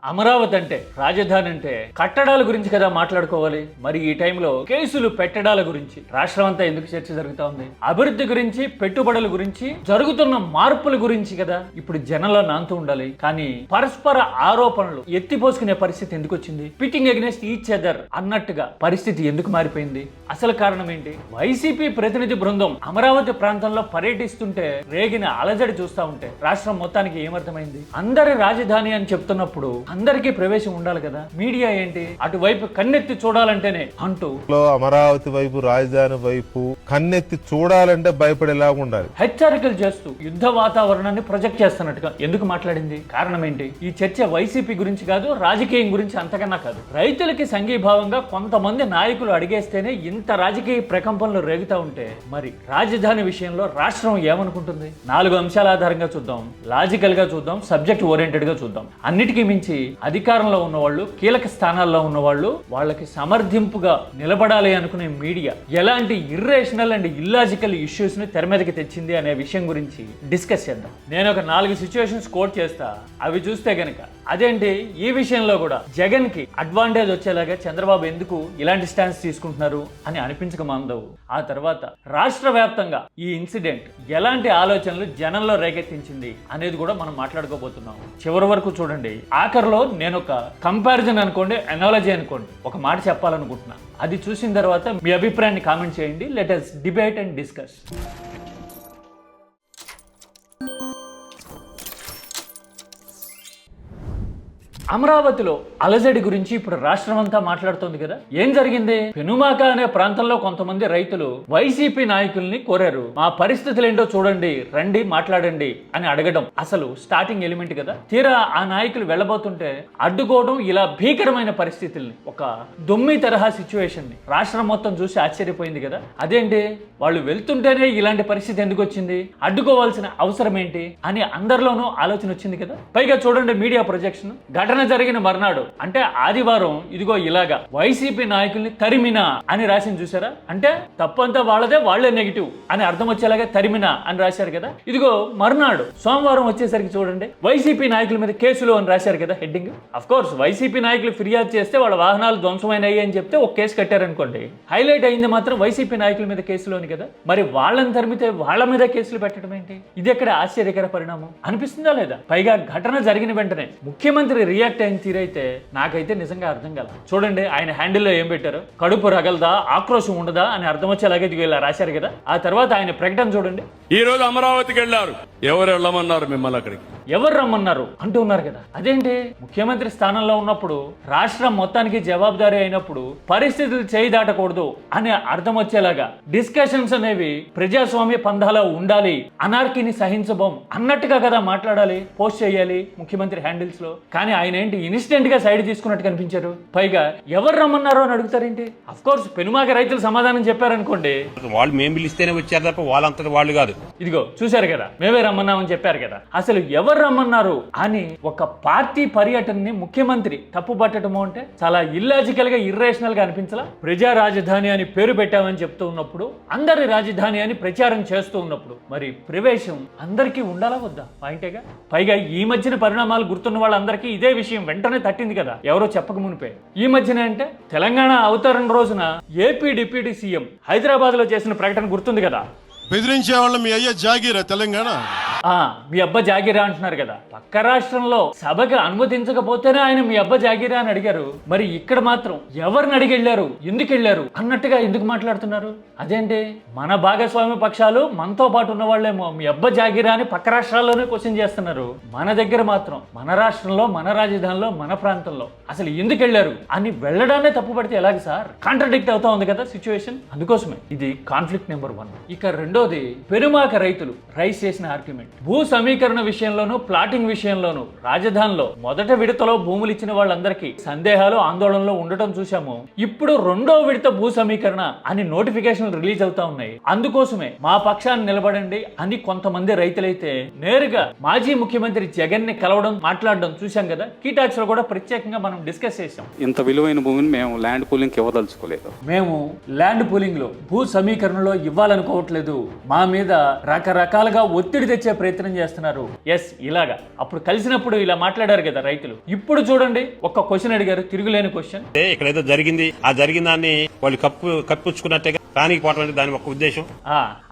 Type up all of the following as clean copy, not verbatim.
అమరావతి అంటే, రాజధాని అంటే కట్టడాల గురించి కదా మాట్లాడుకోవాలి. మరి ఈ టైంలో కేసులు పెట్టడాల గురించి రాష్ట్రం అంతా ఎందుకు చర్చ జరుగుతా ఉంది? అభివృద్ధి గురించి, పెట్టుబడుల గురించి, జరుగుతున్న మార్పుల గురించి కదా ఇప్పుడు జనంలో నాంతూ ఉండాలి. కానీ పరస్పర ఆరోపణలు ఎత్తిపోసుకునే పరిస్థితి ఎందుకు వచ్చింది? పిట్టింగ్ అగెన్స్ట్ ఈచ్ అదర్ అన్నట్టుగా పరిస్థితి ఎందుకు మారిపోయింది? అసలు కారణం ఏంటి? వైసీపీ ప్రతినిధి బృందం అమరావతి ప్రాంతంలో పర్యటిస్తుంటే రేగిన అలజడి చూస్తా ఉంటే రాష్ట్రం మొత్తానికి ఏమర్థమైంది? అందరి రాజధాని అని చెప్తున్నప్పుడు అందరికీ ప్రవేశం ఉండాలి కదా. మీడియా ఏంటి అటువైపు కన్నెత్తి చూడాలంటేనే అంటూ అమరావతి వైపు, రాజధాని వైపు కన్నెత్తి చూడాలంటే భయపడేలా ఉండాలి హెచ్చరికలు చేస్తూ యుద్ధ వాతావరణాన్ని ప్రొజెక్ట్ చేస్తున్నట్టుగా ఎందుకు మాట్లాడింది? కారణం ఏంటి? ఈ చర్చ వైసీపీ గురించి కాదు, రాజకీయం గురించి అంతకన్నా కాదు. రైతులకి సంఘీభావంగా కొంతమంది నాయకులు అడిగేస్తేనే ఇంత రాజకీయ ప్రకంపనలు రేగుతా ఉంటే మరి రాజధాని విషయంలో రాష్ట్రం ఏమనుకుంటుంది? 4 అంశాల ఆధారంగా చూద్దాం, లాజికల్ గా చూద్దాం, సబ్జెక్ట్ ఓరియంటెడ్ గా చూద్దాం. అన్నిటికీ మించి అధికారంలో ఉన్నవాళ్ళు, కీలక స్థానాల్లో ఉన్నవాళ్ళు, వాళ్ళకి సమర్థింపుగా నిలబడాలి అనుకునే మీడియా ఎలాంటి ఇర్రేషనల్ అండ్ ఇల్లాజికల్ ఇష్యూస్ ని తెర మీదకి తెచ్చింది అనే విషయం గురించి డిస్కస్ చేద్దాం. నేను ఒక 4 సిచ్యువేషన్స్ కోట్ చేస్తా, అవి చూస్తే గనక అదేంటి ఈ విషయంలో కూడా జగన్ కి అడ్వాంటేజ్ వచ్చేలాగా చంద్రబాబు ఎందుకు ఇలాంటి స్టాన్స్ తీసుకుంటున్నారు అని అనిపించక మాందవు. ఆ తర్వాత రాష్ట్ర వ్యాప్తంగా ఈ ఇన్సిడెంట్ ఎలాంటి ఆలోచనలు జనంలో రేకెత్తించింది అనేది కూడా మనం మాట్లాడుకోబోతున్నాం. చివరి వరకు చూడండి. ఆఖరిలో నేను ఒక కంపారిజన్ అనుకోండి, ఎనాలజీ అనుకోండి, ఒక మాట చెప్పాలనుకుంటున్నా. అది చూసిన తర్వాత మీ అభిప్రాయాన్ని కామెంట్ చేయండి. Let us debate and discuss. అమరావతిలో అలజడి గురించి ఇప్పుడు రాష్ట్రం అంతా మాట్లాడుతోంది కదా. ఏం జరిగింది? పెనుమాక అనే ప్రాంతంలో కొంతమంది రైతులు వైసీపీ నాయకుల్ని కోరారు. మా పరిస్థితులు ఏంటో చూడండి, రండి మాట్లాడండి అని అడగడం అసలు స్టార్టింగ్ ఎలిమెంట్ కదా. తీరా ఆ నాయకులు వెళ్ళబోతుంటే అడ్డుకోవడం, ఇలా భీకరమైన పరిస్థితుల్ని, ఒక దొమ్మి తరహా సిచ్యువేషన్ ని రాష్ట్రం మొత్తం చూసి ఆశ్చర్యపోయింది కదా. అదేంటి వాళ్ళు వెళ్తుంటేనే ఇలాంటి పరిస్థితి ఎందుకు వచ్చింది, అడ్డుకోవాల్సిన అవసరం ఏంటి అని అందరిలోనూ ఆలోచన వచ్చింది కదా. పైగా చూడండి మీడియా ప్రొజెక్షన్. ఘటన జరిగిన మర్నాడు అంటే ఆదివారం ఇదిగో ఇలాగా వైసీపీ నాయకుల్ని తరిమినా అని రాసింది చూసారా? అంటే తప్పంతా వాళ్ళదే, వాళ్లే నెగిటివ్ అని అర్థం వచ్చేలాగా తరిమినా అని రాశారు కదా. ఇదిగో మర్నాడు సోమవారం వచ్చేసరికి చూడండి వైసీపీ నాయకుల మీద కేసులు అని రాశారు కదా హెడ్డింగ్. అఫ్ కోర్స్ వైసీపీ నాయకులు ఫిర్యాదు చేస్తే వాళ్ళ వాహనాలు ధ్వంసమైనాయి అని చెప్తే ఒక కేసు కట్టారనుకోండి. హైలైట్ అయింది మాత్రం వైసీపీ నాయకుల మీద కేసులు అని కదా. మరి వాళ్ళని తరిమితే వాళ్ళ మీద కేసులు పెట్టడం ఏంటి? ఇది ఎక్కడ ఆశ్చర్యకర పరిణామం అనిపిస్తుందా లేదా? పైగా ఘటన జరిగిన వెంటనే ముఖ్యమంత్రి రియాక్ట్ అయిన తీరైతే నాకైతే నిజంగా అర్థం కాల. చూడండి ఆయన హ్యాండిల్లో ఏం పెట్టారు? కడుపు రగలదా, ఆక్రోశం ఉండదా అని అర్థం వచ్చేలాగే ఇలా రాశారు కదా. ఆ తర్వాత ఆయన ప్రకటన చూడండి. ఈ రోజు అమరావతికి వెళ్ళారు, ఎవరు వెళ్ళమన్నారు మిమ్మల్ని? అక్కడికి ఎవరు రమ్మన్నారు అంటూ ఉన్నారు కదా. అదేంటి? ముఖ్యమంత్రి స్థానంలో ఉన్నప్పుడు, రాష్ట్రం మొత్తానికి జవాబుదారీ అయినప్పుడు పరిస్థితులు చేయి దాటకూడదు అని అర్థం వచ్చేలాగా డిస్కషన్స్ అనేవి ప్రజాస్వామ్య పంధాలో ఉండాలి, అనార్కీని సహించబోం అన్నట్టుగా కదా మాట్లాడాలి, పోస్ట్ చేయాలి ముఖ్యమంత్రి హ్యాండిల్స్ లో. కానీ ఆయన ఏంటి ఇన్స్టెంట్ గా సైడ్ తీసుకున్నట్టు కనిపించారు. పైగా ఎవరు రమ్మన్నారో అని అడుగుతారేంటి? అఫ్ కోర్స్ పెనుమాక రైతులు సమాధానం చెప్పారనుకోండి, వాళ్ళు మేము పిలిస్తేనే వచ్చారు తప్ప వాళ్ళంతటి వాళ్ళు కాదు. ఇదిగో చూశారు కదా, మేమే రమ్మన్నామని చెప్పారు కదా. అసలు ఎవరు రమ్మన్నారు అని ఒక పార్టీ పర్యటనని ముఖ్యమంత్రి తప్పు పట్టడము అంటే చాలా ఇల్లాజికల్ గా, ఇర్రేషనల్ గా అనిపించలా. ప్రజా రాజధాని అని పేరు పెట్టామని చెప్తూ ఉన్నప్పుడు, అందరి రాజధాని అని ప్రచారం చేస్తూ ఉన్నప్పుడు మరి ప్రవేశం అందరికీ ఉండాలా వద్దా? పాయింటేగా. పైగా ఈ మధ్యన పరిణామాలు గుర్తున్న వాళ్ళందరికీ ఇదే విషయం వెంటనే తట్టింది కదా, ఎవరో చెప్పక మునిపే. ఈ మధ్యన అంటే తెలంగాణ అవతరణ రోజున ఏపీ డిప్యూటీ సీఎం హైదరాబాద్ లో చేసిన ప్రకటన గుర్తుంది కదా. బెదిరించే వాళ్ళ మీ అయ్యే జాగీరా తెలంగాణ, మీ అబ్బా జాగీరా అంటున్నారు కదా. పక్క రాష్ట్రంలో సభకు అనుమతించకపోతేనే ఆయన మీ అబ్బా జాగీరా అని అడిగారు. మరి ఇక్కడ మాత్రం ఎవరిని అడిగి వెళ్ళారు, ఎందుకు వెళ్ళారు అన్నట్టుగా ఎందుకు మాట్లాడుతున్నారు? అదేంటి మన భాగస్వామ్య పక్షాలు మనతో పాటు ఉన్న వాళ్ళేమో మీ అబ్బా జాగీరా అని పక్క రాష్ట్రాల్లోనే క్వశ్చన్ చేస్తున్నారు. మన దగ్గర మాత్రం మన రాష్ట్రంలో, మన రాజధానిలో, మన ప్రాంతంలో అసలు ఎందుకు వెళ్ళారు అని వెళ్ళడానే తప్పు పడితే ఎలాగ సార్? కాంట్రడిక్ట్ అవుతా ఉంది కదా సిచ్యువేషన్. అందుకోసమే ఇది కాన్ఫ్లిక్ట్ నెంబర్ 1. ఇక రెండోది, పెనుమాక రైతులు రైస్ చేసిన ఆర్గ్యుమెంట్. భూ సమీకరణ విషయంలోనూ, ప్లాటింగ్ విషయంలోనూ రాజధానిలో మొదట విడతలో భూములు ఇచ్చిన వాళ్ళందరికీ సందేహాలు, ఆందోళనలో ఉండటం చూశాము. ఇప్పుడు రెండో విడత భూ సమీకరణ అని నోటిఫికేషన్ రిలీజ్ అవుతా ఉన్నాయి. అందుకోసమే మా పక్షాన్ని నిలబడండి అని కొంతమంది రైతులైతే నేరుగా మాజీ ముఖ్యమంత్రి జగన్ ని కలవడం, మాట్లాడడం చూశాం కదా. కీటాక్స్ లో కూడా ప్రత్యేకంగా మనం డిస్కస్ చేశాం. ఇంత విలువైన భూమిని మేము ల్యాండ్ పూలింగ్ ఇవ్వదలుచుకోలేదు. మేము ల్యాండ్ పూలింగ్ లో, భూ సమీకరణలో ఇవ్వాలనుకోవట్లేదు మా మీద రకరకాలుగా ఒత్తిడి తెచ్చే ప్రయత్నం చేస్తున్నారు. ఎస్, ఇలాగా అప్పుడు కలిసినప్పుడు ఇలా మాట్లాడారు కదా రైతులు. ఇప్పుడు చూడండి, ఒక్క క్వశ్చన్ అడిగారు, తిరుగులేని క్వశ్చన్. ఇక్కడ ఏదో జరిగింది, ఆ జరిగిన దాన్ని వాళ్ళు కప్పించుకున్నట్టుగా దానికి పోవటం దాని ఒక ఉద్దేశం.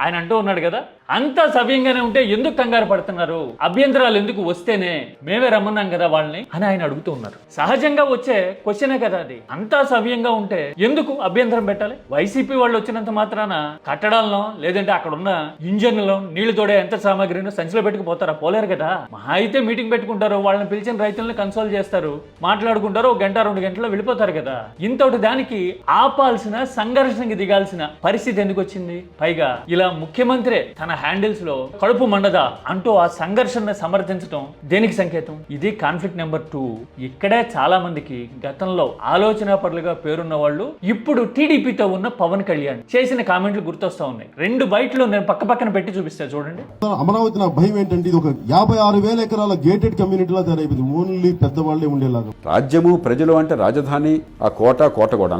ఆయన అంటూ ఉన్నాడు కదా, అంతా సవ్యంగానే ఉంటే ఎందుకు కంగారు పడుతున్నారు, అభ్యంతరాలు ఎందుకు వస్తేనే మేమే రమ్మన్నాం కదా వాళ్ళని అని ఆయన అడుగుతూ ఉన్నారు. సహజంగా వచ్చే క్వశ్చనే కదా అది. అంతా సవ్యంగా ఉంటే ఎందుకు అభ్యంతరం పెట్టాలి? వైసీపీ వాళ్ళు వచ్చినంత మాత్రాన కట్టడాలను లేదంటే అక్కడ ఉన్న ఇంజన్లో నీళ్లు తోడే ఎంత సామాగ్రిని సంచిలో పెట్టుకుపోతారా? పోలేరు కదా. మహా అయితే మీటింగ్ పెట్టుకుంటారు, వాళ్ళని పిలిచిన రైతులను కన్సోల్ చేస్తారు, మాట్లాడుకుంటారు, 1 గంట 2 గంటల్లో వెళ్ళిపోతారు కదా. ఇంతటి దానికి ఆపాల్సిన, సంఘర్షణకి దిగాల్సిన పరిస్థితి ఎందుకు వచ్చింది? పైగా ఇలా ముఖ్యమంత్రి తన హ్యాండిల్స్ లో కడుపు మండదా అంటూ ఆ సంఘర్షణ సమర్థించడం దేనికి సంకేతం? ఇది కాన్ఫ్లిక్ట్ నెంబర్ 2. ఇక్కడే చాలా మందికి గతంలో ఆలోచన పరులుగా పేరున్న వాళ్ళు ఇప్పుడు టీడీపీతో ఉన్న పవన్ కళ్యాణ్ చేసిన కామెంట్లు గుర్తొస్తా ఉన్నాయి. 2 బైట్లు నేను పక్క పక్కన పెట్టి చూపిస్తా చూడండి. అమరావతి నా భయం ఏంటంటే ఇది ఒక 56,000 ఎకరాల గేటెడ్ కమ్యూనిటీలా తయారైపోయింది. ఓన్లీ పెద్దవాళ్లే ఉండేలాగా. రాజ్యము ప్రజలు అంటే రాజధాని, ఆ కోట కూడా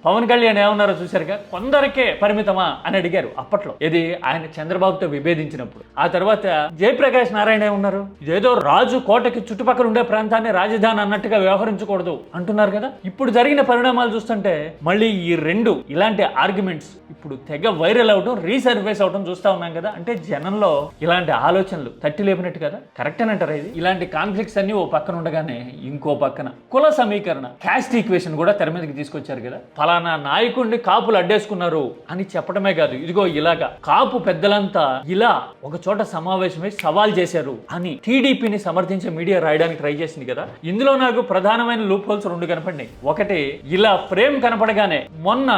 పవన్ కళ్యాణ్ ఏమన్నారో చూశారుగా, కొందరికే పరిమితమా అని అడిగారు అప్పట్లో. ఇది ఆయన చంద్రబాబుతో విభేదించినప్పుడు. ఆ తర్వాత జయప్రకాష్ నారాయణ ఏమన్నారు, ఇదేదో రాజు కోటకి చుట్టుపక్కల ఉండే ప్రాంతాన్ని రాజధాని అన్నట్టుగా వ్యవహరించకూడదు అంటున్నారు కదా. ఇప్పుడు జరిగిన పరిణామాలు చూస్తుంటే మళ్ళీ ఈ 2 ఇలాంటి ఆర్గ్యుమెంట్స్ ఇప్పుడు తెగ వైరల్ అవడం, రీసర్ఫేస్ అవడం చూస్తా ఉన్నాం కదా. అంటే జనంలో ఇలాంటి ఆలోచనలు తట్టి లేపినట్టు కదా. కరెక్ట్ అని అంటారా? ఇది ఇలాంటి కాన్ఫ్లిక్ట్స్ అన్ని ఓ పక్కన ఉండగానే ఇంకో పక్కన కుల సమీకరణ, క్యాస్ట్ ఈక్వేషన్ కూడా తెర మీదకి తీసుకొచ్చారు కదా. ఫలానా నాయకుడిని కాపులు అడ్డేసుకున్నారు అని చెప్పడమే కాదు, ఇదిగో ఇలాగా కాపు పెద్దలంతా ఇలా ఒక చోట సమావేశమై సవాల్ చేశారు అని టీడీపీని సమర్థించే మీడియా రాయడానికి ట్రై చేసింది కదా. ఇందులో నాకు ప్రధానమైన లూప్ హోల్స్ 2 కనపడినాయి. ఒకటి, ఇలా ఫ్రేమ్ కనపడగానే మొన్న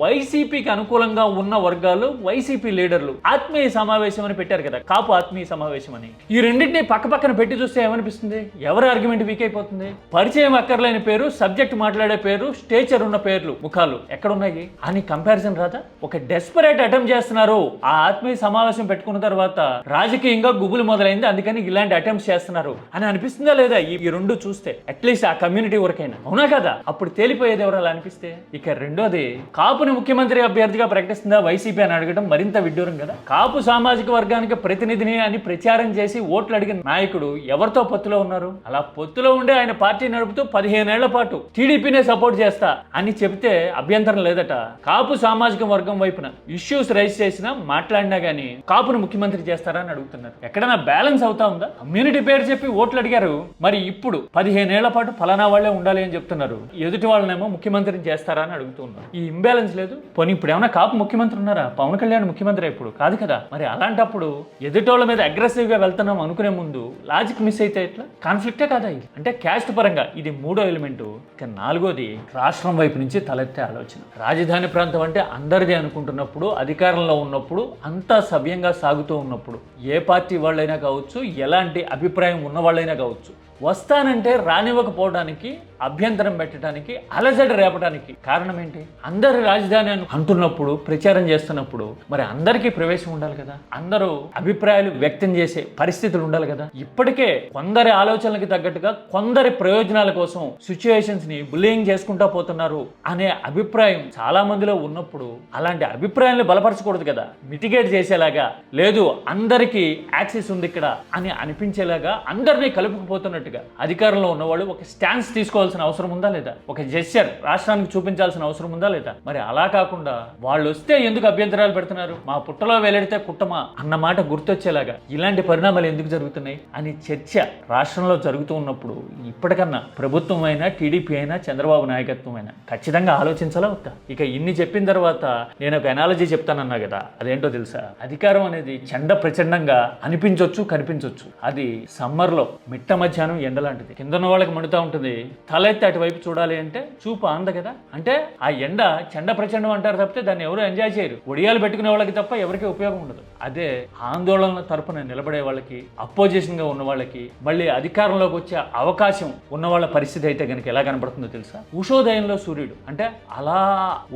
వైసీపీకి అనుకూలంగా ఉన్న వర్గాలు, వైసీపీ లీడర్లు ఆత్మీయ సమావేశం అని పెట్టారు కదా, కాపు ఆత్మీయ సమావేశం అని. ఈ రెండింటిని పక్క పక్కన పెట్టి చూస్తే ఏమనిపిస్తుంది? ఎవరి ఆర్గ్యుమెంట్ వీక్ అయిపోతుంది? పరిచయం అక్కర్లేని పేరు, సబ్జెక్ట్ మాట్లాడే పేరు, స్టేచర్ ఉన్న పేర్లు, ముఖాలు ఎక్కడున్నాయి అని కంపారిజన్ రాదా? ఒక డెస్పరేట్ అటెంప్ట్ చేస్తున్నారు. ఆ ఆత్మీయ సమావేశం పెట్టుకున్న తర్వాత రాజకీయంగా గుబులు మొదలైంది, అందుకని ఇలాంటి అటెంప్ట్స్ చేస్తున్నారు అని అనిపిస్తుందా లేదా? ఈ 2 చూస్తే అట్లీస్ట్ ఆ కమ్యూనిటీ వరకైనా, అవునా కదా? అప్పుడు తేలిపోయేది ఎవరు అలా అనిపిస్తే. ఇక రెండోది, కాపుని ముఖ్యమంత్రి అభ్యర్థిగా ప్రకటిస్తుందా వైసీపీ అని అడగడం మరింత విడ్డూరం కదా. కాపు సామాజిక వర్గానికి ప్రతినిధిని అని ప్రచారం చేసి ఓట్లు అడిగిన నాయకుడు ఎవరితో పొత్తులో ఉన్నారు? అలా పొత్తులో ఉండే ఆయన పార్టీ నడుపుతూ 15 ఏళ్ల పాటు టీడీపీనే సపోర్ట్ చేస్తా అని చెబితే అభ్యంతరం లేదట. కాపు సామాజిక వర్గం వైపున ఇష్యూస్ రైజ్ చేసినా, మాట్లాడినా గానీ కాపును ముఖ్యమంత్రి చేస్తారా అని అడుగుతున్నారు. ఎక్కడైనా బ్యాలెన్స్ అవుతా ఉందా? కమ్యూనిటీ పేరు చెప్పి ఓట్లు అడిగారు, మరి ఇప్పుడు 15 ఏళ్ల పాటు ఫలానా వాళ్లే ఉండాలి అని చెప్తున్నారు. ఎదుటి వాళ్ళనేమో ముఖ్యమంత్రిని చేస్తారా అని అడుగుతున్నారు. ఈ ఇంబ్యాలెన్స్ లేదు. పోనీ ఇప్పుడు ఏమైనా కాపు ముఖ్యమంత్రి ఉన్నారా? పవన్ కళ్యాణ్ ముఖ్యమంత్రి ఇప్పుడు కాదు కదా. మరి అలాంటప్పుడు ఎదుటోళ్ళ మీద అగ్రెసివ్ గా వెళ్తున్నాం అనుకునే ముందు లాజిక్ మిస్ అయితే ఎట్లా? కాన్ఫ్లిక్టే కాదా ఇది? అంటే క్యాస్ట్ పరంగా ఇది 3వ ఎలిమెంట్. ఇక 4వది, రాష్ట్రం వైపు నుంచి తలెత్తే ఆలోచన. రాజధాని ప్రాంతం అంటే అందరిది అనుకుంటున్నప్పుడు, అధికారంలో ఉన్నప్పుడు, అంతా సవ్యంగా సాగుతూ ఉన్నప్పుడు, ఏ పార్టీ వాళ్ళైనా కావచ్చు, ఎలాంటి అభిప్రాయం ఉన్న వాళ్ళైనా కావచ్చు, వస్తానంటే రానివ్వకపోవడానికి, అభ్యంతరం పెట్టడానికి, అలజడి రేపడానికి కారణం ఏంటి? అందరి రాజధాని అంటున్నప్పుడు, ప్రచారం చేస్తున్నప్పుడు మరి అందరికీ ప్రవేశం ఉండాలి కదా. అందరూ అభిప్రాయాలు వ్యక్తం చేసే పరిస్థితులు ఉండాలి కదా. ఇప్పటికే కొందరి ఆలోచనలకు తగ్గట్టుగా కొందరి ప్రయోజనాల కోసం సిచ్యుయేషన్స్ ని బుల్లింగ్ చేసుకుంటా పోతున్నారు అనే అభిప్రాయం చాలా మందిలో ఉన్నప్పుడు అలాంటి అభిప్రాయాలను బలపరచకూడదు కదా. మిటిగేట్ చేసేలాగా, లేదు అందరికీ యాక్సెస్ ఉంది ఇక్కడ అని అనిపించేలాగా అందరినీ కలుపుకుపోతున్నట్టు అధికారంలో ఉన్నవాళ్ళు ఒక స్టాన్స్ తీసుకోవాల్సిన అవసరం ఉందా లేదా? ఒక జెస్చర్ రాష్ట్రానికి చూపించాల్సిన అవసరం ఉందా లేదా? మరి అలా కాకుండా వాళ్ళు వస్తే ఎందుకు అభ్యంతరాలు పెడుతున్నారు, మా పుట్టలో వేలెడితే కుట్టమా అన్న మాట గుర్తొచ్చేలాగా ఇలాంటి పరిణామాలు ఎందుకు జరుగుతున్నాయి అని చర్చ రాష్ట్రంలో జరుగుతూ ఉన్నప్పుడు ఇప్పటికన్నా ప్రభుత్వం అయినా, టీడీపీ అయినా, చంద్రబాబు నాయకత్వం అయినా ఖచ్చితంగా ఆలోచించాలా వద్దా? ఇక ఇన్ని చెప్పిన తర్వాత నేను ఒక ఎనాలజీ చెప్తానన్నా కదా, అదేంటో తెలుసా? అధికారం అనేది చండ ప్రచండంగా అనిపించవచ్చు, కనిపించవచ్చు. అది సమ్మర్లో మిట్ట మధ్యాహ్నం ఎండ లాంటిది. కింద ఉన్న వాళ్ళకి మండుతూ ఉంటుంది, తలెత్తి అటువైపు చూడాలి అంటే చూపు ఆంద కదా. అంటే ఆ ఎండ చండ ప్రచండం అంటారు తప్పితే దాన్ని ఎవరు ఎంజాయ్ చేయరు. ఒడియాలు పెట్టుకునే వాళ్ళకి తప్ప ఎవరికి ఉపయోగం ఉండదు. అదే ఆందోళన తరపున నిలబడే వాళ్ళకి, అపోజిషన్ గా ఉన్న వాళ్ళకి, మళ్ళీ అధికారంలోకి వచ్చే అవకాశం ఉన్న వాళ్ళ పరిస్థితి అయితే కనుక ఎలా కనబడుతుందో తెలుసా? ఉషోదయంలో సూర్యుడు అంటే అలా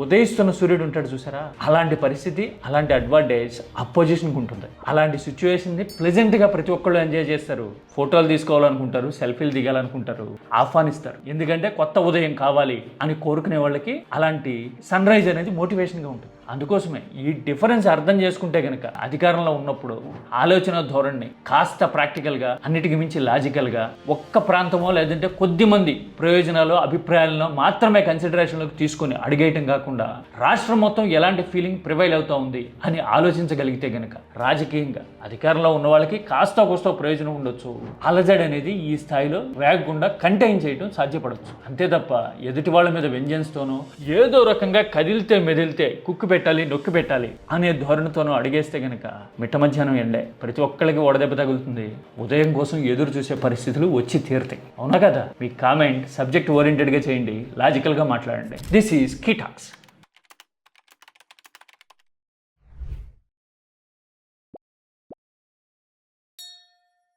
ఉదయిస్తున్న సూర్యుడు ఉంటాడు చూసారా, అలాంటి పరిస్థితి, అలాంటి అడ్వాంటేజ్ అపోజిషన్ కు ఉంటుంది. అలాంటి సిచ్యువేషన్ ని ప్లెజెంట్ గా ప్రతి ఒక్కళ్ళు ఎంజాయ్ చేస్తారు. ఫోటోలు తీసుకోవాలనుకుంటారు, సెల్ఫీలు దిగాలనుకుంటారు, ఆహ్వానిస్తారు. ఎందుకంటే కొత్త ఉదయం కావాలి అని కోరుకునే వాళ్ళకి అలాంటి సన్ రైజ్ అనేది మోటివేషన్ గా ఉంటుంది. అందుకోసమే ఈ డిఫరెన్స్ అర్థం చేసుకుంటే గనక అధికారంలో ఉన్నప్పుడు ఆలోచన ధోరణిని కాస్త ప్రాక్టికల్గా, అన్నిటికి మించి లాజికల్గా, ఒక్క ప్రాంతమో లేదంటే కొద్ది మంది ప్రయోజనాలు అభిప్రాయాలను మాత్రమే కన్సిడరేషన్లోకి తీసుకొని అడిగేయటం కాకుండా రాష్ట్రం మొత్తం ఎలాంటి ఫీలింగ్ ప్రివైల్ అవుతా ఉంది అని ఆలోచించగలిగితే గనక రాజకీయంగా అధికారంలో ఉన్న వాళ్ళకి కాస్త కోస్తో ప్రయోజనం ఉండొచ్చు. అలజడి అనేది ఈ స్థాయిలో వేగకుండా కంటైన్ చేయడం సాధ్యపడవచ్చు. అంతే తప్ప ఎదుటి వాళ్ళ మీద వెంజెన్స్తోనో ఏదో రకంగా కదిలితే మెదిలితే కుక్కు పెట్టాలి, నొక్కి పెట్టాలి అనే ధోరణితోనూ అడిగేస్తే గనక మిట్ట మధ్యాహ్నం ఎండే ప్రతి ఒక్కళ్ళకి వడదెబ్బ తగులుతుంది. ఉదయం కోసం ఎదురు చూసే పరిస్థితులు వచ్చి తీరుతాయి. అవునా కదా? మీ కామెంట్ సబ్జెక్ట్ ఓరియంటెడ్గా చేయండి, లాజికల్గా మాట్లాడండి. This is key talks.